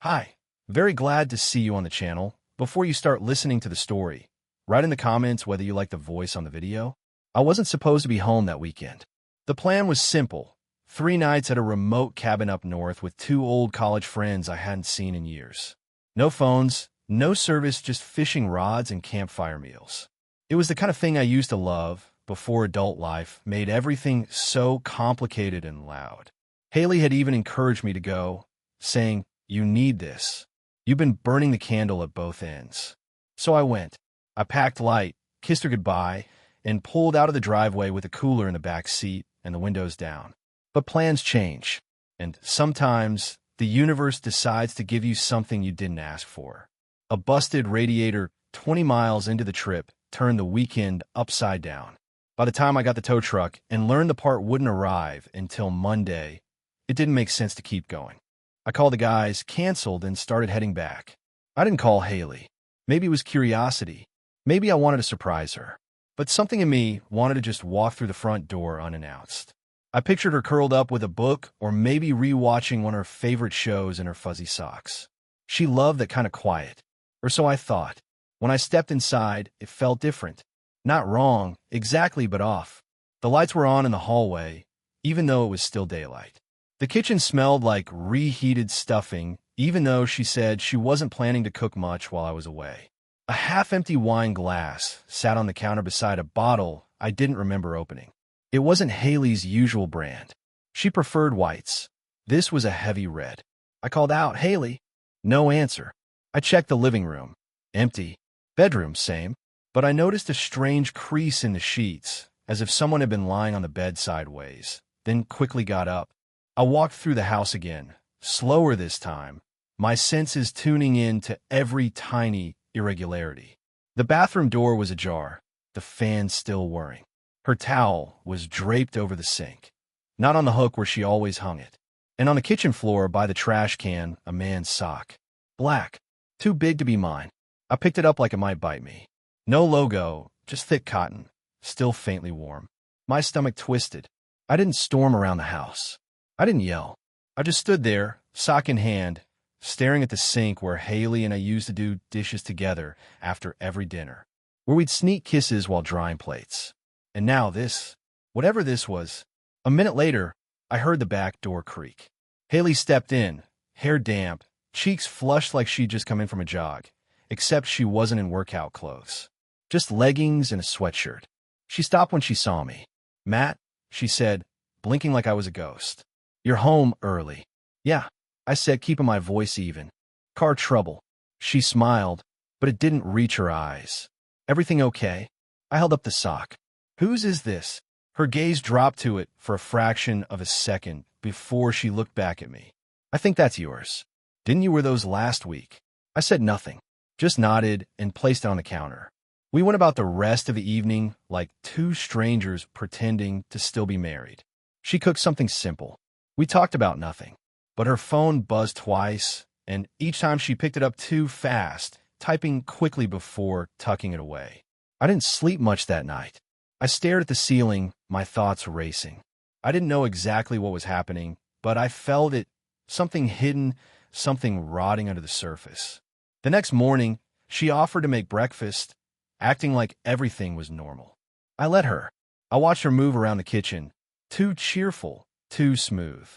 Hi, very glad to see you on the channel. Before you start listening to the story, write in the comments whether you like the voice on the video. I wasn't supposed to be home that weekend. The plan was simple. 3 nights at a remote cabin up north with 2 old college friends I hadn't seen in years. No phones, no service, just fishing rods and campfire meals. It was the kind of thing I used to love before adult life made everything so complicated and loud. Haley had even encouraged me to go, saying, "You need this. You've been burning the candle at both ends." So I went. I packed light, kissed her goodbye, and pulled out of the driveway with a cooler in the back seat and the windows down. But plans change, and sometimes the universe decides to give you something you didn't ask for. A busted radiator 20 miles into the trip turned the weekend upside down. By the time I got the tow truck and learned the part wouldn't arrive until Monday, it didn't make sense to keep going. I called the guys, canceled, and started heading back. I didn't call Haley. Maybe it was curiosity. Maybe I wanted to surprise her. But something in me wanted to just walk through the front door unannounced. I pictured her curled up with a book or maybe rewatching one of her favorite shows in her fuzzy socks. She loved that kind of quiet, or so I thought. When I stepped inside, it felt different. Not wrong, exactly, but off. The lights were on in the hallway, even though it was still daylight. The kitchen smelled like reheated stuffing, even though she said she wasn't planning to cook much while I was away. A half-empty wine glass sat on the counter beside a bottle I didn't remember opening. It wasn't Haley's usual brand. She preferred whites. This was a heavy red. I called out, "Haley." No answer. I checked the living room. Empty. Bedroom, same. But I noticed a strange crease in the sheets, as if someone had been lying on the bed sideways, then quickly got up. I walked through the house again, slower this time, my senses tuning in to every tiny irregularity. The bathroom door was ajar, the fan still whirring. Her towel was draped over the sink, not on the hook where she always hung it. And on the kitchen floor by the trash can, a man's sock. Black, too big to be mine. I picked it up like it might bite me. No logo, just thick cotton, still faintly warm. My stomach twisted. I didn't storm around the house. I didn't yell. I just stood there, sock in hand, staring at the sink where Haley and I used to do dishes together after every dinner, where we'd sneak kisses while drying plates. And now this, whatever this was. A minute later, I heard the back door creak. Haley stepped in, hair damp, cheeks flushed like she'd just come in from a jog, except she wasn't in workout clothes. Just leggings and a sweatshirt. She stopped when she saw me. "Matt," she said, blinking like I was a ghost. "You're home early." "Yeah," I said, keeping my voice even. "Car trouble." She smiled, but it didn't reach her eyes. "Everything okay?" I held up the sock. "Whose is this?" Her gaze dropped to it for a fraction of a second before she looked back at me. "I think that's yours. Didn't you wear those last week?" I said nothing, just nodded and placed it on the counter. We went about the rest of the evening like 2 strangers pretending to still be married. She cooked something simple. We talked about nothing, but her phone buzzed twice, and each time she picked it up too fast, typing quickly before tucking it away. I didn't sleep much that night. I stared at the ceiling, my thoughts racing. I didn't know exactly what was happening, but I felt it, something hidden, something rotting under the surface. The next morning, she offered to make breakfast, acting like everything was normal. I let her. I watched her move around the kitchen, too cheerful, too smooth.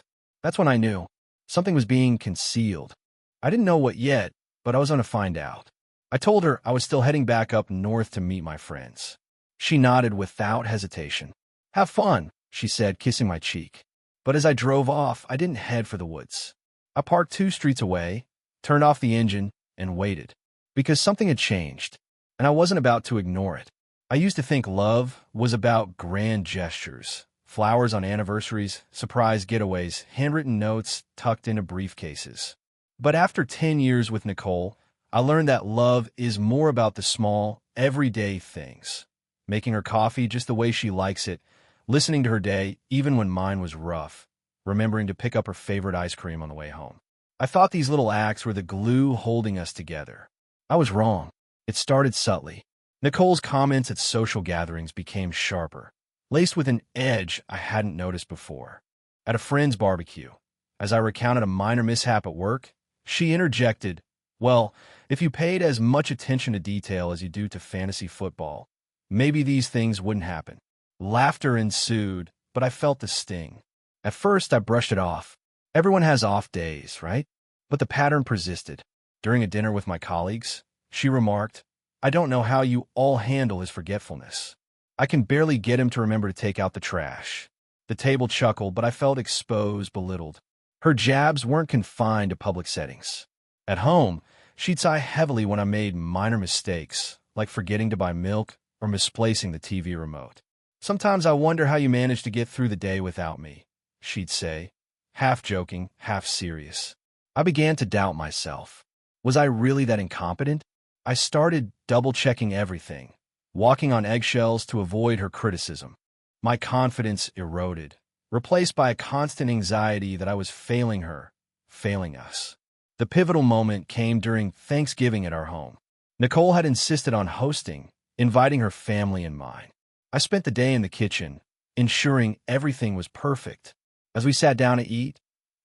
That's when I knew something was being concealed. I didn't know what yet, but I was going to find out. I told her I was still heading back up north to meet my friends. She nodded without hesitation. "Have fun," she said, kissing my cheek. But as I drove off, I didn't head for the woods. I parked 2 streets away, turned off the engine, and waited. Because something had changed, and I wasn't about to ignore it. I used to think love was about grand gestures. Flowers on anniversaries, surprise getaways, handwritten notes tucked into briefcases. But after 10 years with Nicole, I learned that love is more about the small, everyday things. Making her coffee just the way she likes it, listening to her day even when mine was rough, remembering to pick up her favorite ice cream on the way home. I thought these little acts were the glue holding us together. I was wrong. It started subtly. Nicole's comments at social gatherings became sharper, laced with an edge I hadn't noticed before. At a friend's barbecue, as I recounted a minor mishap at work, She interjected, "Well, if you paid as much attention to detail as you do to fantasy football, maybe these things wouldn't happen." Laughter ensued, but I felt the sting. At first, I brushed it off. Everyone has off days, right? But the pattern persisted. During a dinner with my colleagues, she remarked, "I don't know how you all handle his forgetfulness. I can barely get him to remember to take out the trash." The table chuckled, but I felt exposed, belittled. Her jabs weren't confined to public settings. At home, she'd sigh heavily when I made minor mistakes, like forgetting to buy milk or misplacing the TV remote. "Sometimes I wonder how you manage to get through the day without me," she'd say, half joking, half serious. I began to doubt myself. Was I really that incompetent? I started double-checking everything, walking on eggshells to avoid her criticism. My confidence eroded, replaced by a constant anxiety that I was failing her, failing us. The pivotal moment came during Thanksgiving at our home. Nicole had insisted on hosting, inviting her family and mine. I spent the day in the kitchen, ensuring everything was perfect. As we sat down to eat,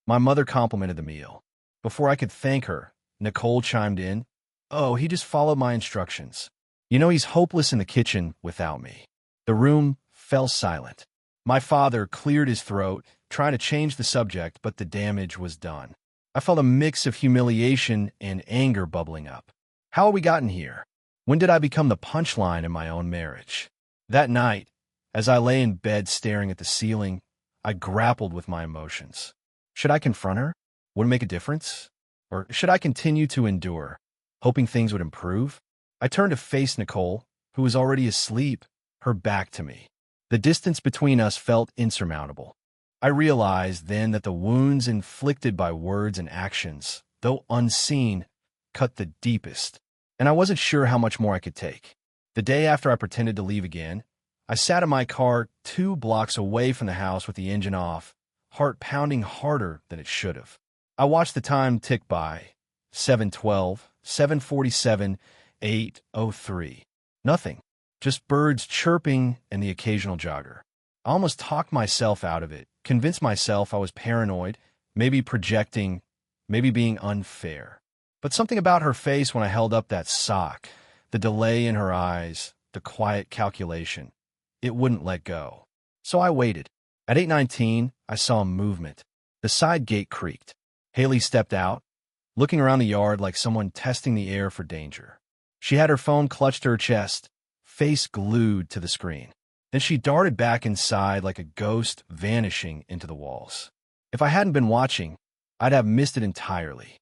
my mother complimented the meal. Before I could thank her, Nicole chimed in, "Oh, he just followed my instructions. You know, he's hopeless in the kitchen without me." The room fell silent. My father cleared his throat, trying to change the subject, but the damage was done. I felt a mix of humiliation and anger bubbling up. How had we gotten here? When did I become the punchline in my own marriage? That night, as I lay in bed staring at the ceiling, I grappled with my emotions. Should I confront her? Would it make a difference? Or should I continue to endure, hoping things would improve? I turned to face Nicole, who was already asleep, her back to me. The distance between us felt insurmountable. I realized then that the wounds inflicted by words and actions, though unseen, cut the deepest, and I wasn't sure how much more I could take. The day after I pretended to leave again, I sat in my car 2 blocks away from the house with the engine off, heart pounding harder than it should have. I watched the time tick by. 7:12, 7:47, 8:03. Nothing. Just birds chirping and the occasional jogger. I almost talked myself out of it, convinced myself I was paranoid, maybe projecting, maybe being unfair. But something about her face when I held up that sock, the delay in her eyes, the quiet calculation, it wouldn't let go. So I waited. At 8:19, I saw movement. The side gate creaked. Haley stepped out, looking around the yard like someone testing the air for danger. She had her phone clutched to her chest, face glued to the screen. Then she darted back inside like a ghost vanishing into the walls. If I hadn't been watching, I'd have missed it entirely.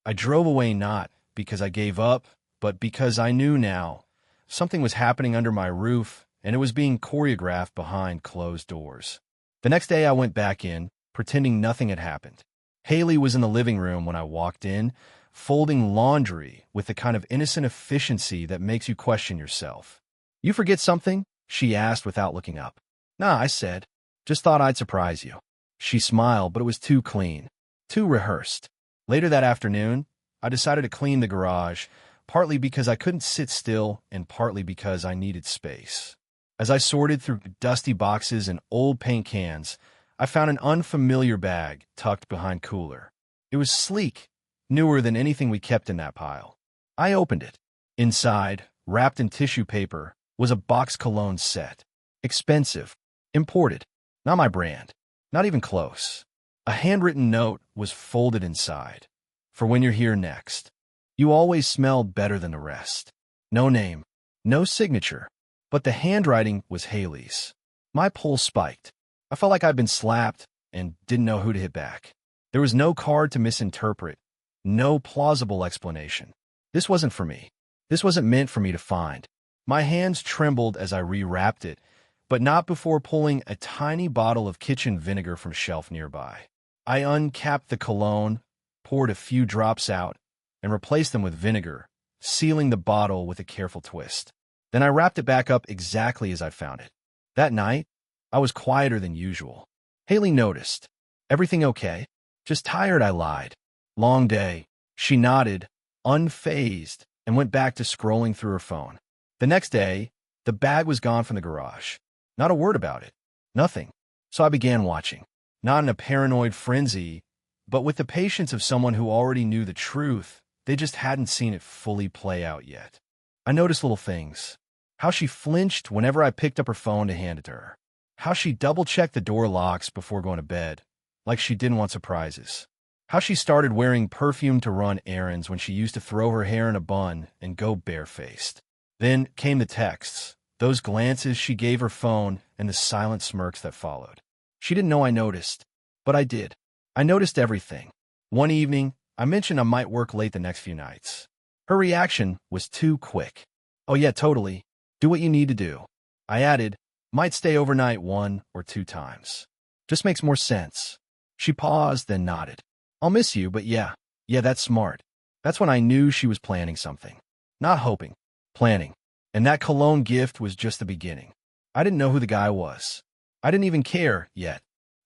I drove away not because I gave up, but because I knew now something was happening under my roof, and it was being choreographed behind closed doors. The next day I went back in, pretending nothing had happened. Haley was in the living room when I walked in, folding laundry with the kind of innocent efficiency that makes you question yourself. "You forget something?" she asked without looking up. "Nah," I said. "Just thought I'd surprise you." She smiled, but it was too clean, too rehearsed. Later that afternoon, I decided to clean the garage, partly because I couldn't sit still and partly because I needed space. As I sorted through dusty boxes and old paint cans, I found an unfamiliar bag tucked behind cooler. It was sleek, newer than anything we kept in that pile. I opened it. Inside, wrapped in tissue paper, was a box cologne set. Expensive. Imported. Not my brand. Not even close. A handwritten note was folded inside. "For when you're here next. You always smell better than the rest." No name. No signature. But the handwriting was Haley's. My pulse spiked. I felt like I'd been slapped and didn't know who to hit back. There was no card to misinterpret. No plausible explanation. This wasn't for me. This wasn't meant for me to find. My hands trembled as I rewrapped it, but not before pulling a tiny bottle of kitchen vinegar from a shelf nearby. I uncapped the cologne, poured a few drops out, and replaced them with vinegar, sealing the bottle with a careful twist. Then I wrapped it back up exactly as I found it. That night, I was quieter than usual. Haley noticed. "Everything okay?" "Just tired," I lied. "Long day." She nodded, unfazed, and went back to scrolling through her phone. The next day, the bag was gone from the garage. Not a word about it. Nothing. So I began watching. Not in a paranoid frenzy, But with the patience of someone who already knew the truth, they just hadn't seen it fully play out yet. I noticed little things. How she flinched whenever I picked up her phone to hand it to her. How she double-checked the door locks before going to bed, like she didn't want surprises. How she started wearing perfume to run errands when she used to throw her hair in a bun and go barefaced. Then came the texts, those glances she gave her phone, and the silent smirks that followed. She didn't know I noticed, but I did. I noticed everything. One evening, I mentioned I might work late the next few nights. Her reaction was too quick. "Oh yeah, totally. Do what you need to do." I added, "Might stay overnight 1 or 2 times. Just makes more sense." She paused, then nodded. "I'll miss you, but yeah, that's smart." That's when I knew she was planning something. Not hoping, planning. And that cologne gift was just the beginning. I didn't know who the guy was. I didn't even care yet.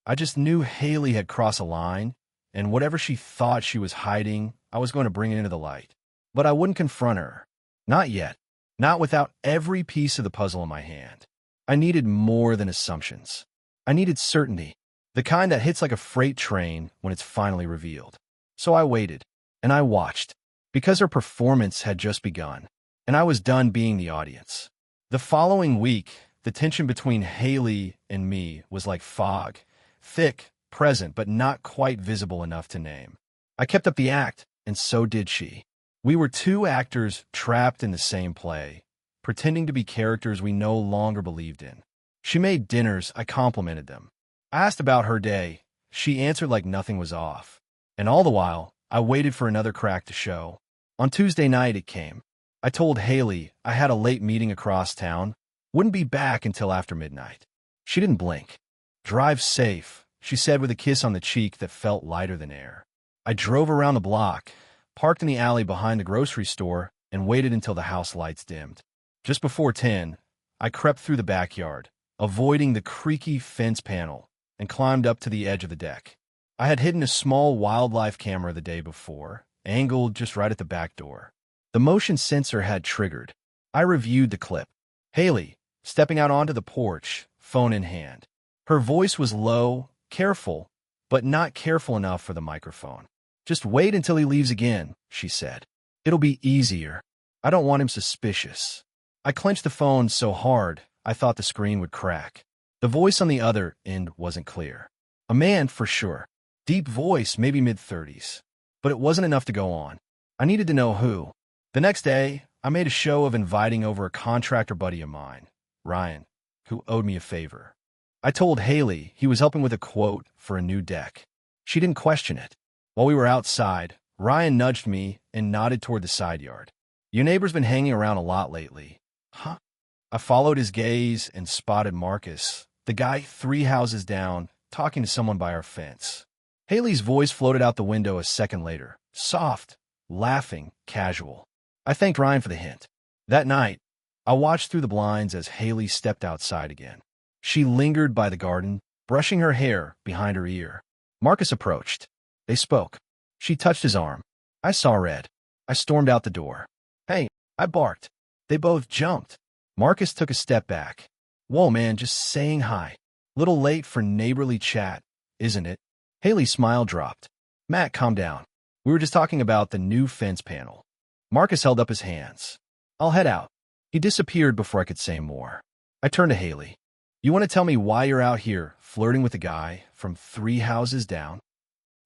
I just knew Haley had crossed a line, and whatever she thought she was hiding, I was going to bring it into the light. But I wouldn't confront her. Not yet. Not without every piece of the puzzle in my hand. I needed more than assumptions. I needed certainty, the kind that hits like a freight train when it's finally revealed. So I waited, and I watched, because her performance had just begun, and I was done being the audience. The following week, the tension between Haley and me was like fog, thick, present, but not quite visible enough to name. I kept up the act, and so did she. We were two actors trapped in the same play, pretending to be characters we no longer believed in. She made dinners, I complimented them. I asked about her day. She answered like nothing was off. And all the while, I waited for another crack to show. On Tuesday night, it came. I told Haley I had a late meeting across town, wouldn't be back until after midnight. She didn't blink. "Drive safe," she said with a kiss on the cheek that felt lighter than air. I drove around the block, parked in the alley behind the grocery store, and waited until the house lights dimmed. Just before 10, I crept through the backyard, avoiding the creaky fence panel, and climbed up to the edge of the deck. I had hidden a small wildlife camera the day before, angled just right at the back door. The motion sensor had triggered. I reviewed the clip. Haley, stepping out onto the porch, phone in hand. Her voice was low, careful, but not careful enough for the microphone. "Just wait until he leaves again," she said. "It'll be easier. I don't want him suspicious." I clenched the phone so hard, I thought the screen would crack. The voice on the other end wasn't clear. A man, for sure. Deep voice, maybe mid-30s. But it wasn't enough to go on. I needed to know who. The next day, I made a show of inviting over a contractor buddy of mine, Ryan, who owed me a favor. I told Haley he was helping with a quote for a new deck. She didn't question it. While we were outside, Ryan nudged me and nodded toward the side yard. "Your neighbor's been hanging around a lot lately." "Huh?" I followed his gaze and spotted Marcus, the guy 3 houses down, talking to someone by our fence. Haley's voice floated out the window a second later, soft, laughing, casual. I thanked Ryan for the hint. That night, I watched through the blinds as Haley stepped outside again. She lingered by the garden, brushing her hair behind her ear. Marcus approached. They spoke. She touched his arm. I saw red. I stormed out the door. "Hey," I barked. They both jumped. Marcus took a step back. "Whoa, man, just saying hi. Little late for neighborly chat, isn't it?" Haley's smile dropped. "Matt, calm down. We were just talking about the new fence panel." Marcus held up his hands. "I'll head out." He disappeared before I could say more. I turned to Haley. "You want to tell me why you're out here flirting with a guy from 3 houses down?"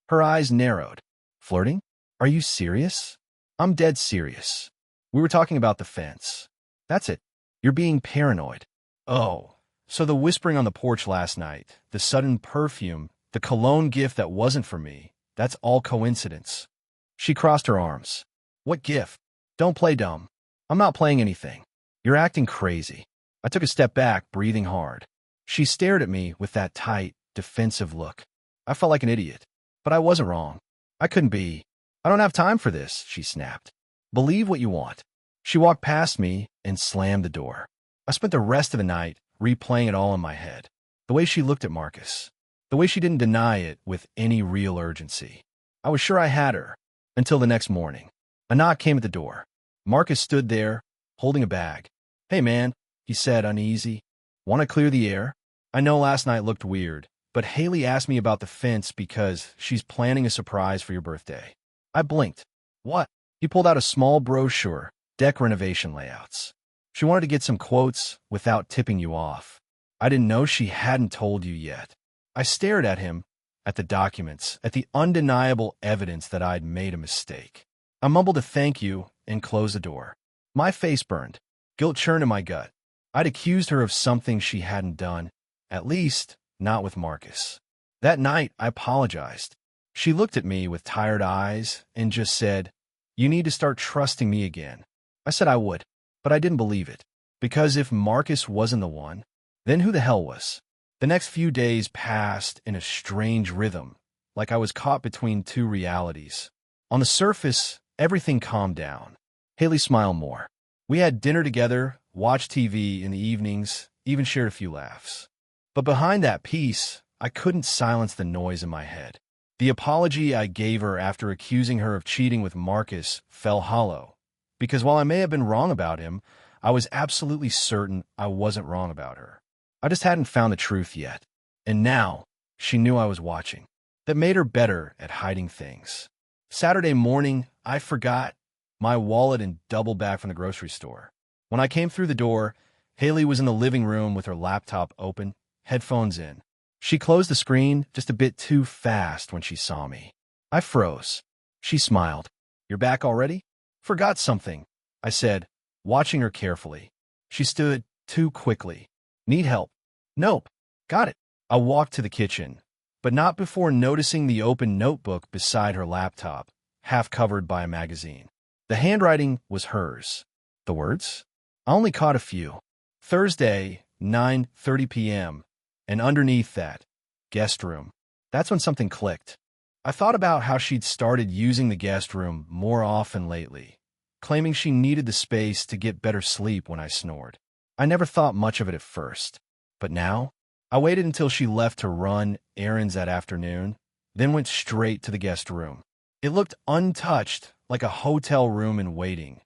Her eyes narrowed. "Flirting? Are you serious?" "I'm dead serious. We were talking about the fence." "That's it. You're being paranoid." "Oh, so the whispering on the porch last night, the sudden perfume, the cologne gift that wasn't for me, that's all coincidence." She crossed her arms. "What gift? Don't play dumb." "I'm not playing anything. You're acting crazy." I took a step back, breathing hard. She stared at me with that tight, defensive look. I felt like an idiot. But I wasn't wrong. I couldn't be. "I don't have time for this," she snapped. "Believe what you want." She walked past me and slammed the door. I spent the rest of the night replaying it all in my head. The way she looked at Marcus. The way she didn't deny it with any real urgency. I was sure I had her. Until the next morning. A knock came at the door. Marcus stood there, holding a bag. "Hey, man," he said, uneasy. "Want to clear the air? I know last night looked weird, but Haley asked me about the fence because she's planning a surprise for your birthday. I blinked. What? He pulled out a small brochure, deck renovation layouts. She wanted to get some quotes without tipping you off. I didn't know she hadn't told you yet. I stared at him, at the documents, at the undeniable evidence that I'd made a mistake. I mumbled a thank you and closed the door. My face burned. Guilt churned in my gut. I'd accused her of something she hadn't done, at least not with Marcus. That night, I apologized. She looked at me with tired eyes and just said, "You need to start trusting me again." I said I would, but I didn't believe it. Because if Marcus wasn't the one, then who the hell was? The next few days passed in a strange rhythm, like I was caught between two realities. On the surface, everything calmed down. Haley smiled more. We had dinner together, watched TV in the evenings, even shared a few laughs. But behind that peace, I couldn't silence the noise in my head. The apology I gave her after accusing her of cheating with Marcus fell hollow, because while I may have been wrong about him, I was absolutely certain I wasn't wrong about her. I just hadn't found the truth yet. And now, she knew I was watching. That made her better at hiding things. Saturday morning, I forgot my wallet and doubled back from the grocery store. When I came through the door, Haley was in the living room with her laptop open, headphones in. She closed the screen just a bit too fast when she saw me. I froze. She smiled. "You're back already?" "Forgot something," I said, watching her carefully. She stood too quickly. "Need help?" "Nope. Got it." I walked to the kitchen, but not before noticing the open notebook beside her laptop, half covered by a magazine. The handwriting was hers. The words? I only caught a few. Thursday, 9:30 p.m., and underneath that, guest room. That's when something clicked. I thought about how she'd started using the guest room more often lately, claiming she needed the space to get better sleep when I snored. I never thought much of it at first, but now, I waited until she left to run errands that afternoon, then went straight to the guest room. It looked untouched, like a hotel room in waiting.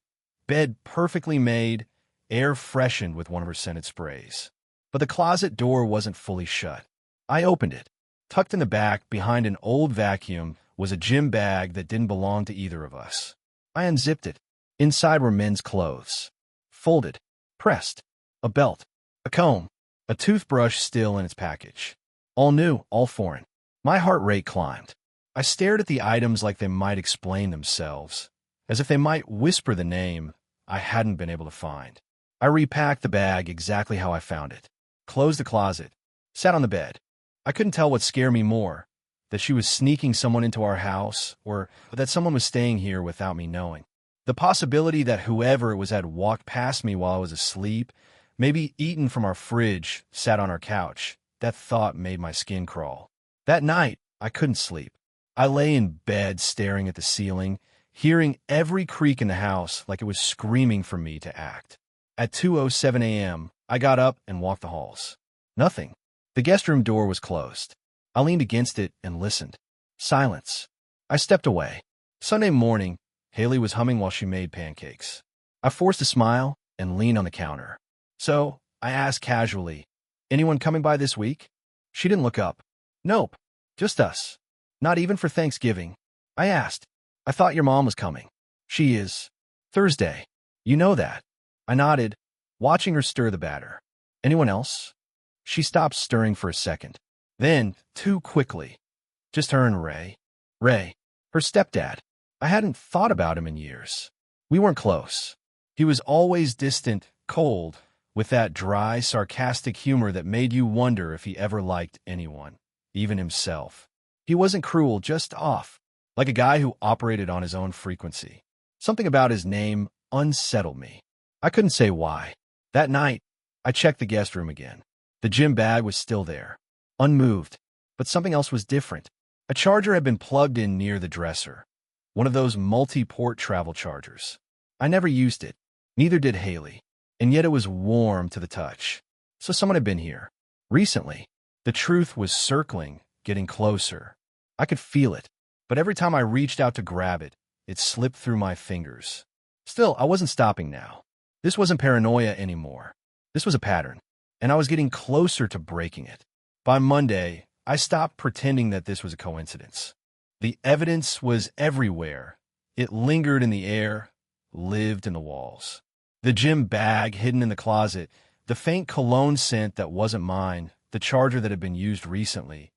Bed perfectly made, air freshened with one of her scented sprays. But the closet door wasn't fully shut. I opened it. Tucked in the back, behind an old vacuum, was a gym bag that didn't belong to either of us. I unzipped it. Inside were men's clothes. Folded. Pressed. A belt. A comb. A toothbrush still in its package. All new, all foreign. My heart rate climbed. I stared at the items like they might explain themselves, as if they might whisper the name I hadn't been able to find. I repacked the bag exactly how I found it. Closed the closet. Sat on the bed. I couldn't tell what scared me more, that she was sneaking someone into our house, or that someone was staying here without me knowing. The possibility that whoever it was had walked past me while I was asleep, maybe eaten from our fridge, sat on our couch. That thought made my skin crawl. That night, I couldn't sleep. I lay in bed staring at the ceiling, hearing every creak in the house like it was screaming for me to act. At 2:07 a.m., I got up and walked the halls. Nothing. The guest room door was closed. I leaned against it and listened. Silence. I stepped away. Sunday morning, Haley was humming while she made pancakes. I forced a smile and leaned on the counter. So, I asked casually, "Anyone coming by this week?" She didn't look up. "Nope. Just us. Not even for Thanksgiving." I asked, "I thought your mom was coming." "She is. Thursday. You know that." I nodded, watching her stir the batter. "Anyone else?" She stopped stirring for a second. Then, too quickly, "Just her and Ray." Ray, her stepdad. I hadn't thought about him in years. We weren't close. He was always distant, cold, with that dry, sarcastic humor that made you wonder if he ever liked anyone, even himself. He wasn't cruel, just off, like a guy who operated on his own frequency. Something about his name unsettled me. I couldn't say why. That night, I checked the guest room again. The gym bag was still there, unmoved, but something else was different. A charger had been plugged in near the dresser, one of those multi-port travel chargers. I never used it, neither did Haley, and yet it was warm to the touch. So someone had been here. Recently, the truth was circling, getting closer. I could feel it, but every time I reached out to grab it, it slipped through my fingers. Still, I wasn't stopping now. This wasn't paranoia anymore. This was a pattern, and I was getting closer to breaking it. By Monday, I stopped pretending that this was a coincidence. The evidence was everywhere. It lingered in the air, lived in the walls. The gym bag hidden in the closet, the faint cologne scent that wasn't mine, the charger that had been used recently.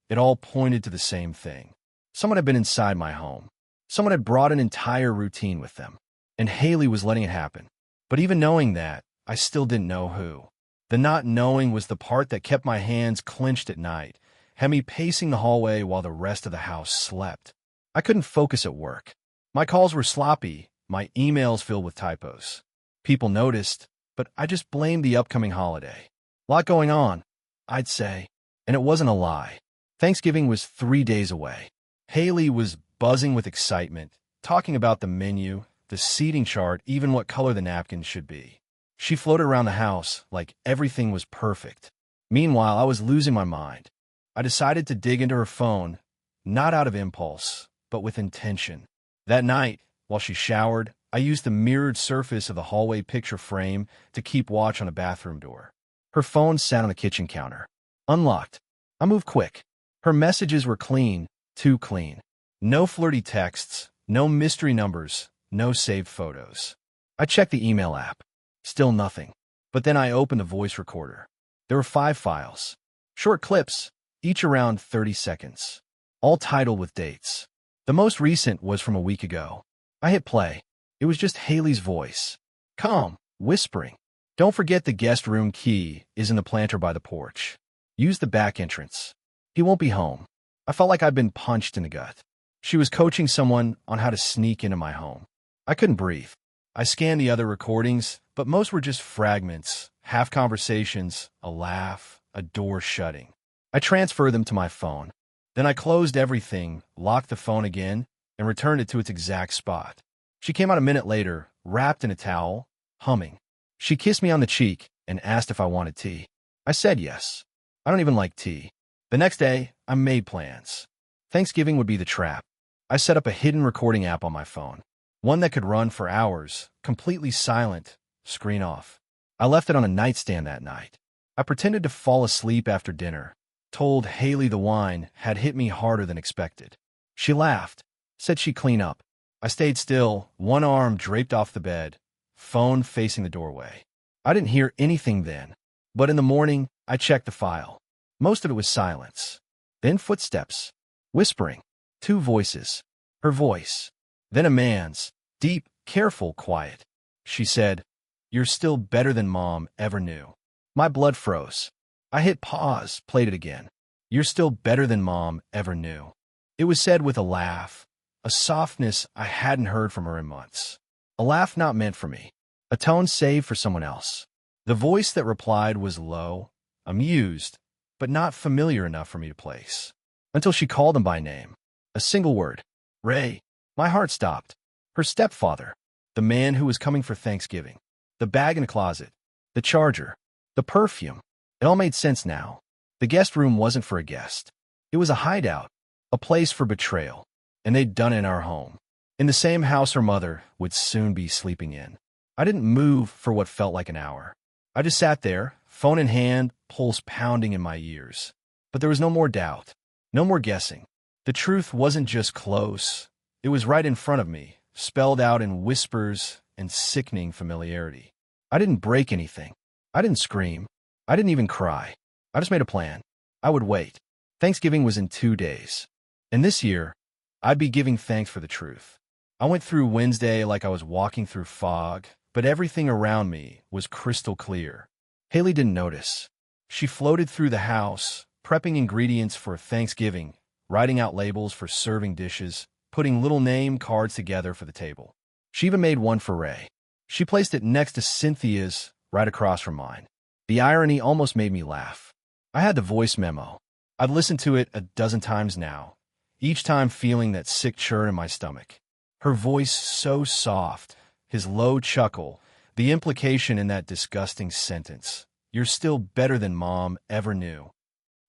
It all pointed to the same thing. Someone had been inside my home. Someone had brought an entire routine with them. And Haley was letting it happen. But even knowing that, I still didn't know who. The not knowing was the part that kept my hands clenched at night, had me pacing the hallway while the rest of the house slept. I couldn't focus at work. My calls were sloppy, my emails filled with typos. People noticed, but I just blamed the upcoming holiday. A lot going on, I'd say. And it wasn't a lie. Thanksgiving was 3 days away. Haley was buzzing with excitement, talking about the menu, the seating chart, even what color the napkins should be. She floated around the house like everything was perfect. Meanwhile, I was losing my mind. I decided to dig into her phone, not out of impulse, but with intention. That night, while she showered, I used the mirrored surface of the hallway picture frame to keep watch on a bathroom door. Her phone sat on the kitchen counter, unlocked. I moved quick. Her messages were clean, too clean. No flirty texts, no mystery numbers, no saved photos. I checked the email app. Still nothing. But then I opened the voice recorder. There were 5 files. Short clips, each around 30 seconds. All titled with dates. The most recent was from a week ago. I hit play. It was just Haley's voice. Calm, whispering. Don't forget the guest room key is in the planter by the porch. Use the back entrance. He won't be home. I felt like I'd been punched in the gut. She was coaching someone on how to sneak into my home. I couldn't breathe. I scanned the other recordings, but most were just fragments, half conversations, a laugh, a door shutting. I transferred them to my phone. Then I closed everything, locked the phone again, and returned it to its exact spot. She came out a minute later, wrapped in a towel, humming. She kissed me on the cheek and asked if I wanted tea. I said yes. I don't even like tea. The next day, I made plans. Thanksgiving would be the trap. I set up a hidden recording app on my phone. One that could run for hours, completely silent, screen off. I left it on a nightstand that night. I pretended to fall asleep after dinner, told Haley the wine had hit me harder than expected. She laughed, said she'd clean up. I stayed still, one arm draped off the bed, phone facing the doorway. I didn't hear anything then, but in the morning, I checked the file. Most of it was silence. Then footsteps, whispering, 2 voices, her voice, then a man's, deep, careful, quiet. She said, "You're still better than Mom ever knew." My blood froze. I hit pause, played it again. "You're still better than Mom ever knew." It was said with a laugh, a softness I hadn't heard from her in months. A laugh not meant for me, a tone saved for someone else. The voice that replied was low, amused, but not familiar enough for me to place. Until she called him by name. A single word. Ray. My heart stopped. Her stepfather. The man who was coming for Thanksgiving. The bag in the closet. The charger. The perfume. It all made sense now. The guest room wasn't for a guest. It was a hideout. A place for betrayal. And they'd done it in our home. In the same house her mother would soon be sleeping in. I didn't move for what felt like an hour. I just sat there, phone in hand, pulse pounding in my ears. But there was no more doubt. No more guessing. The truth wasn't just close. It was right in front of me, spelled out in whispers and sickening familiarity. I didn't break anything. I didn't scream. I didn't even cry. I just made a plan. I would wait. Thanksgiving was in 2 days. And this year, I'd be giving thanks for the truth. I went through Wednesday like I was walking through fog, but everything around me was crystal clear. Haley didn't notice. She floated through the house, prepping ingredients for Thanksgiving, writing out labels for serving dishes, putting little name cards together for the table. She even made one for Ray. She placed it next to Cynthia's, right across from mine. The irony almost made me laugh. I had the voice memo. I've listened to it a dozen times now, each time feeling that sick churn in my stomach. Her voice so soft, his low chuckle, the implication in that disgusting sentence. "You're still better than Mom ever knew."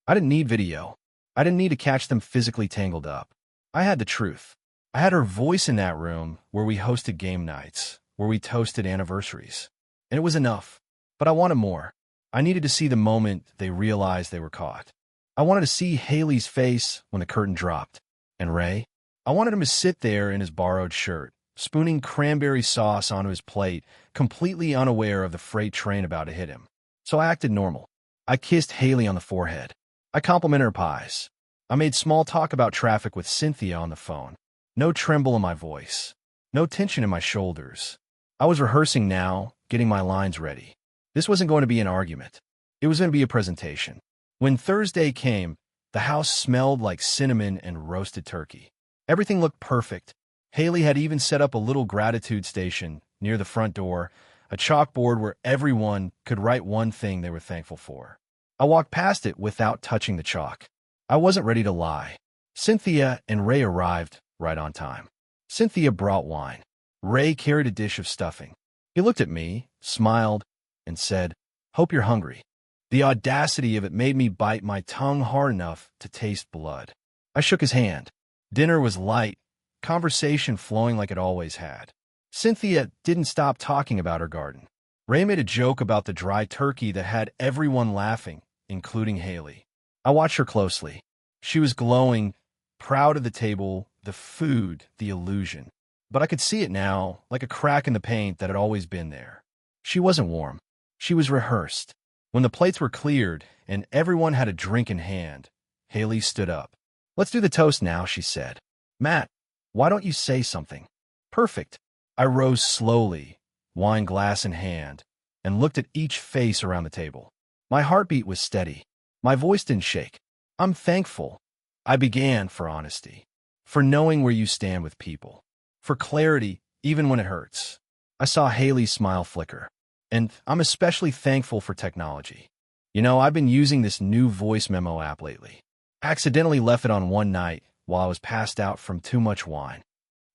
I didn't need video. I didn't need to catch them physically tangled up. I had the truth. I had her voice in that room where we hosted game nights, where we toasted anniversaries. And it was enough. But I wanted more. I needed to see the moment they realized they were caught. I wanted to see Haley's face when the curtain dropped. And Ray? I wanted him to sit there in his borrowed shirt, spooning cranberry sauce onto his plate, completely unaware of the freight train about to hit him. So I acted normal. I kissed Haley on the forehead. I complimented her pies. I made small talk about traffic with Cynthia on the phone. No tremble in my voice. No tension in my shoulders. I was rehearsing now, getting my lines ready. This wasn't going to be an argument. It was going to be a presentation. When Thursday came, the house smelled like cinnamon and roasted turkey. Everything looked perfect. Haley had even set up a little gratitude station near the front door, a chalkboard where everyone could write one thing they were thankful for. I walked past it without touching the chalk. I wasn't ready to lie. Cynthia and Ray arrived right on time. Cynthia brought wine. Ray carried a dish of stuffing. He looked at me, smiled, and said, "Hope you're hungry." The audacity of it made me bite my tongue hard enough to taste blood. I shook his hand. Dinner was light, conversation flowing like it always had. Cynthia didn't stop talking about her garden. Ray made a joke about the dry turkey that had everyone laughing, including Haley. I watched her closely. She was glowing, proud of the table, the food, the illusion. But I could see it now, like a crack in the paint that had always been there. She wasn't warm. She was rehearsed. When the plates were cleared and everyone had a drink in hand, Haley stood up. "Let's do the toast now," she said. "Matt, why don't you say something?" "Perfect." I rose slowly, wine glass in hand, and looked at each face around the table. My heartbeat was steady. My voice didn't shake. "I'm thankful." I began for honesty, for knowing where you stand with people, for clarity even when it hurts. I saw Haley's smile flicker. And I'm especially thankful for technology. You know, I've been using this new voice memo app lately. I accidentally left it on one night while I was passed out from too much wine.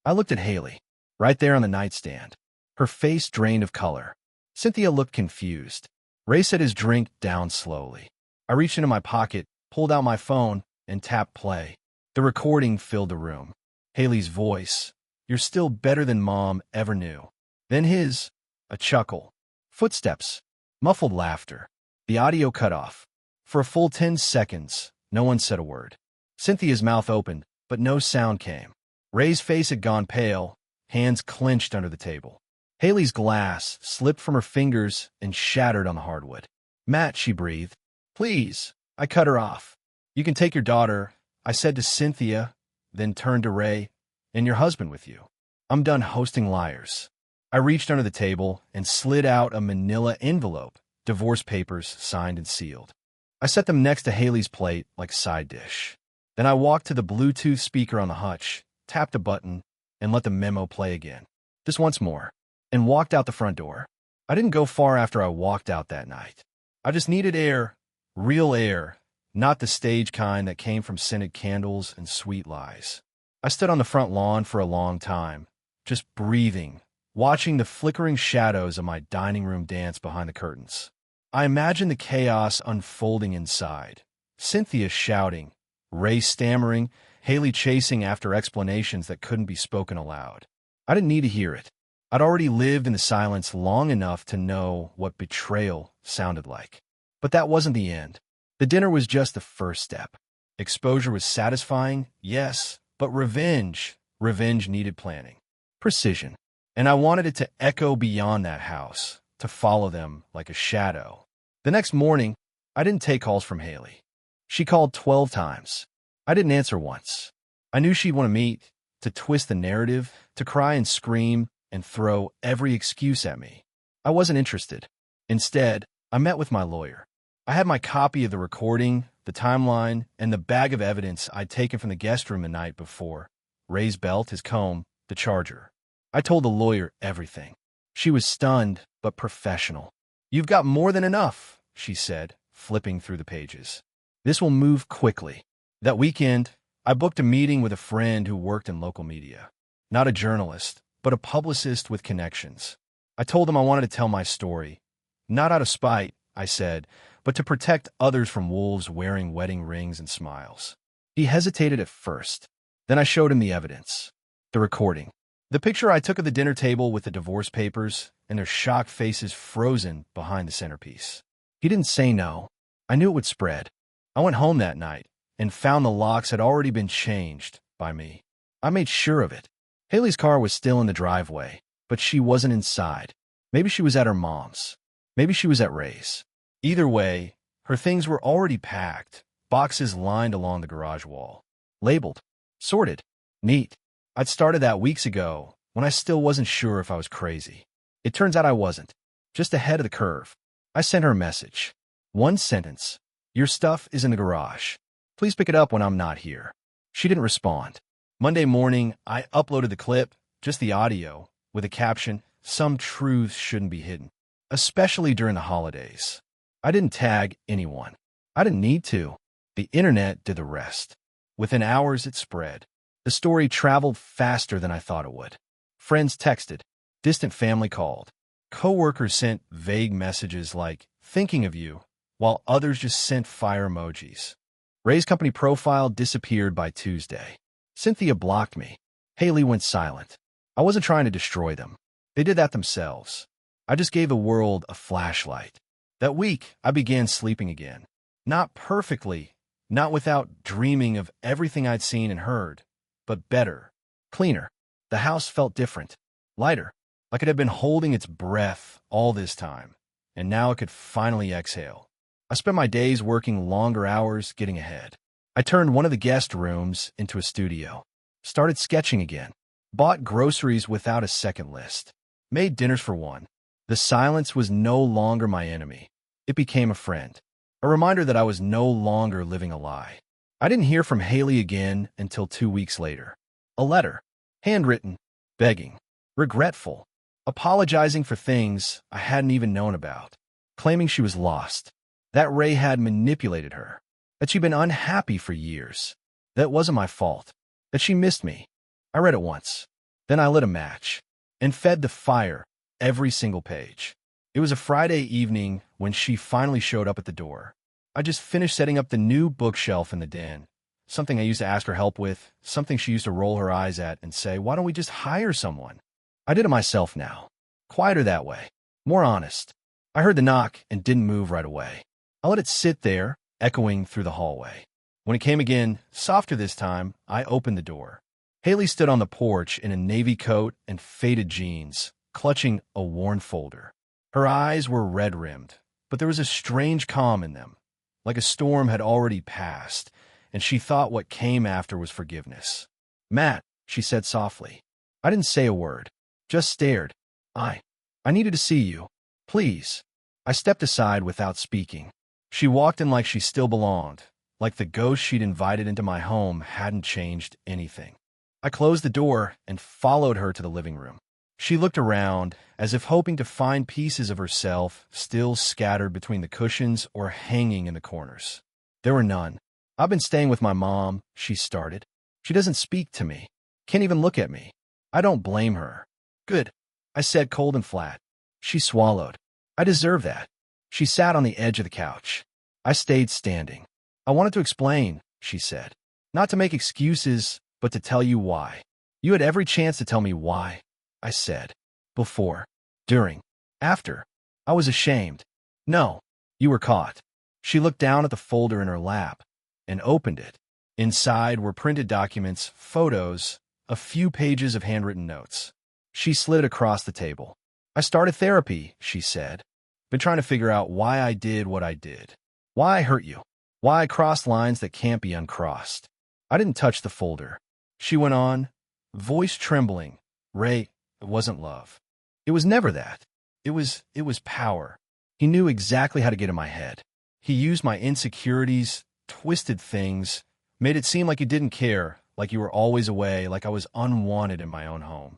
I looked at Haley, right there on the nightstand, her face drained of color. Cynthia looked confused. Ray set his drink down slowly. I reached into my pocket, pulled out my phone, and tapped play. The recording filled the room. Haley's voice, "You're still better than Mom ever knew." Then his, a chuckle. Footsteps, muffled laughter. The audio cut off. For a full 10 seconds, no one said a word. Cynthia's mouth opened, but no sound came. Ray's face had gone pale, hands clenched under the table. Haley's glass slipped from her fingers and shattered on the hardwood. "Matt," she breathed. "Please." I cut her off. "You can take your daughter," I said to Cynthia, then turned to Ray, "and your husband with you. I'm done hosting liars." I reached under the table and slid out a manila envelope, divorce papers signed and sealed. I set them next to Haley's plate like side dish. Then I walked to the Bluetooth speaker on the hutch, tapped a button, and let the memo play again. Just once more, and walked out the front door. I didn't go far after I walked out that night. I just needed air, real air, not the stage kind that came from scented candles and sweet lies. I stood on the front lawn for a long time, just breathing, watching the flickering shadows of my dining room dance behind the curtains. I imagined the chaos unfolding inside. Cynthia shouting, Ray stammering, Haley chasing after explanations that couldn't be spoken aloud. I didn't need to hear it. I'd already lived in the silence long enough to know what betrayal sounded like. But that wasn't the end. The dinner was just the first step. Exposure was satisfying, yes, but revenge needed planning. Precision. And I wanted it to echo beyond that house, to follow them like a shadow. The next morning, I didn't take calls from Haley. She called 12 times. I didn't answer once. I knew she'd want to meet, to twist the narrative, to cry and scream, and throw every excuse at me. I wasn't interested. Instead, I met with my lawyer. I had my copy of the recording, the timeline, and the bag of evidence I'd taken from the guest room the night before. Ray's belt, his comb, the charger. I told the lawyer everything. She was stunned, but professional. "You've got more than enough," she said, flipping through the pages. "This will move quickly." That weekend, I booked a meeting with a friend who worked in local media. Not a journalist, but a publicist with connections. I told him I wanted to tell my story. Not out of spite, I said, but to protect others from wolves wearing wedding rings and smiles. He hesitated at first. Then I showed him the evidence. The recording. The picture I took of the dinner table with the divorce papers and their shocked faces frozen behind the centerpiece. He didn't say no. I knew it would spread. I went home that night and found the locks had already been changed by me. I made sure of it. Haley's car was still in the driveway, but she wasn't inside. Maybe she was at her mom's. Maybe she was at Ray's. Either way, her things were already packed, boxes lined along the garage wall. Labeled, sorted, neat. I'd started that weeks ago when I still wasn't sure if I was crazy. It turns out I wasn't. Just ahead of the curve. I sent her a message. One sentence. Your stuff is in the garage. Please pick it up when I'm not here. She didn't respond. Monday morning, I uploaded the clip, just the audio, with a caption, "Some truths shouldn't be hidden, especially during the holidays." I didn't tag anyone. I didn't need to. The internet did the rest. Within hours, it spread. The story traveled faster than I thought it would. Friends texted. Distant family called. Coworkers sent vague messages like, "Thinking of you," while others just sent fire emojis. Ray's company profile disappeared by Tuesday. Cynthia blocked me. Haley went silent. I wasn't trying to destroy them. They did that themselves. I just gave the world a flashlight. That week, I began sleeping again. Not perfectly, not without dreaming of everything I'd seen and heard, but better, cleaner. The house felt different, lighter, like it had been holding its breath all this time, and now it could finally exhale. I spent my days working longer hours getting ahead. I turned one of the guest rooms into a studio, started sketching again, bought groceries without a second list, made dinners for one. The silence was no longer my enemy. It became a friend, a reminder that I was no longer living a lie. I didn't hear from Haley again until 2 weeks later. A letter, handwritten, begging, regretful, apologizing for things I hadn't even known about, claiming she was lost, that Ray had manipulated her, that she'd been unhappy for years, that it wasn't my fault, that she missed me. I read it once. Then I lit a match and fed the fire every single page. It was a Friday evening when she finally showed up at the door. I just finished setting up the new bookshelf in the den, something I used to ask her help with, something she used to roll her eyes at and say, "Why don't we just hire someone?" I did it myself now. Quieter that way. More honest. I heard the knock and didn't move right away. I let it sit there, echoing through the hallway. When it came again, softer this time, I opened the door. Haley stood on the porch in a navy coat and faded jeans, clutching a worn folder. Her eyes were red-rimmed, but there was a strange calm in them, like a storm had already passed, and she thought what came after was forgiveness. "Matt," she said softly. I didn't say a word, just stared. I needed to see you. Please." I stepped aside without speaking. She walked in like she still belonged, like the ghost she'd invited into my home hadn't changed anything. I closed the door and followed her to the living room. She looked around, as if hoping to find pieces of herself still scattered between the cushions or hanging in the corners. There were none. "I've been staying with my mom," she started. "She doesn't speak to me, can't even look at me. I don't blame her." "Good," I said, cold and flat. She swallowed. "I deserve that." She sat on the edge of the couch. I stayed standing. "I wanted to explain," she said. "Not to make excuses, but to tell you why." "You had every chance to tell me why," I said. "Before, during, after. I was ashamed." "No, you were caught." She looked down at the folder in her lap and opened it. Inside were printed documents, photos, a few pages of handwritten notes. She slid it across the table. "I started therapy," she said. "Been trying to figure out why I did what I did. Why I hurt you. Why I crossed lines that can't be uncrossed." I didn't touch the folder. She went on, voice trembling. "Ray, it wasn't love. It was never that. It was power. He knew exactly how to get in my head. He used my insecurities, twisted things, made it seem like he didn't care, like you were always away, like I was unwanted in my own home."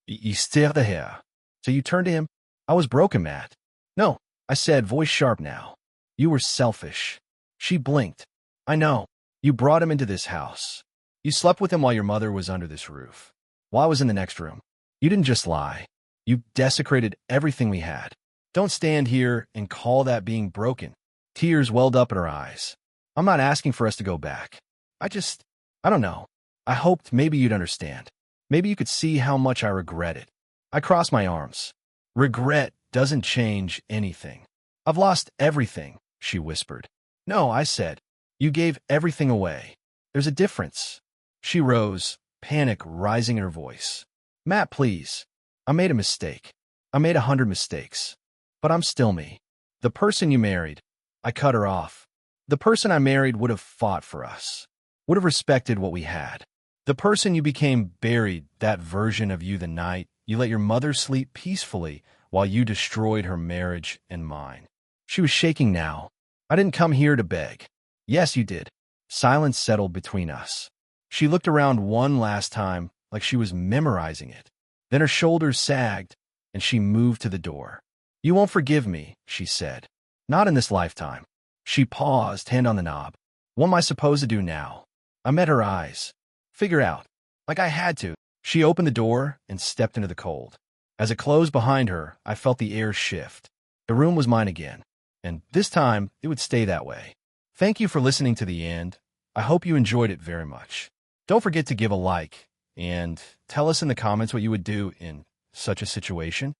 "Il sert de hair. So you turned to him?" "I was broken, Matt." "No," I said, voice sharp now. "You were selfish." She blinked. "I know. You brought him into this house. You slept with him while your mother was under this roof, while I was in the next room. You didn't just lie. You desecrated everything we had. Don't stand here and call that being broken." Tears welled up in her eyes. "I'm not asking for us to go back. I don't know. I hoped maybe you'd understand. Maybe you could see how much I regret it." I crossed my arms. "Regret doesn't change anything. I've lost everything," she whispered. "No," I said. You gave everything away. There's a difference. She rose, panic rising in her voice. Matt, please. I made a mistake. I made 100 mistakes. But I'm still me. The person you married, I cut her off. The person I married would have fought for us, would have respected what we had. The person you became buried that version of you the night you let your mother sleep peacefully while you destroyed her marriage and mine. She was shaking now. I didn't come here to beg. Yes, you did. Silence settled between us. She looked around one last time like she was memorizing it. Then her shoulders sagged, and she moved to the door. You won't forgive me, she said. Not in this lifetime. She paused, hand on the knob. What am I supposed to do now? I met her eyes. Figure out. Like I had to. She opened the door and stepped into the cold. As it closed behind her, I felt the air shift. The room was mine again. And this time, it would stay that way. Thank you for listening to the end. I hope you enjoyed it very much. Don't forget to give a like and tell us in the comments what you would do in such a situation.